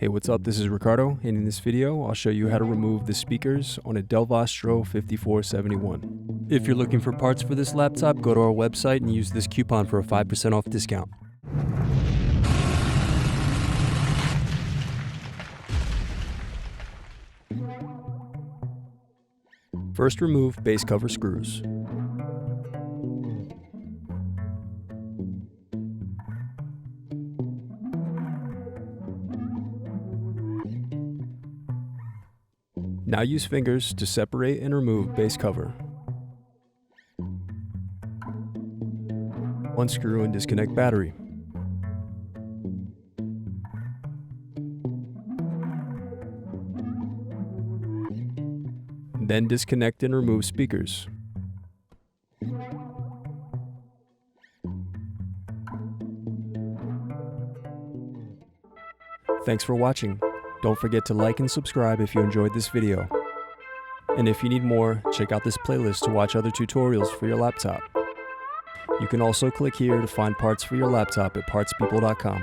Hey, what's up? This is Ricardo, and in this video, I'll show you how to remove the speakers on a Dell Vostro 5471. If you're looking for parts for this laptop, go to our website and use this coupon for a 5% off discount. First, remove base cover screws. Now use fingers to separate and remove base cover. Unscrew and disconnect battery. Then disconnect and remove speakers. Thanks for watching. Don't forget to like and subscribe if you enjoyed this video. And if you need more, check out this playlist to watch other tutorials for your laptop. You can also click here to find parts for your laptop at partspeople.com.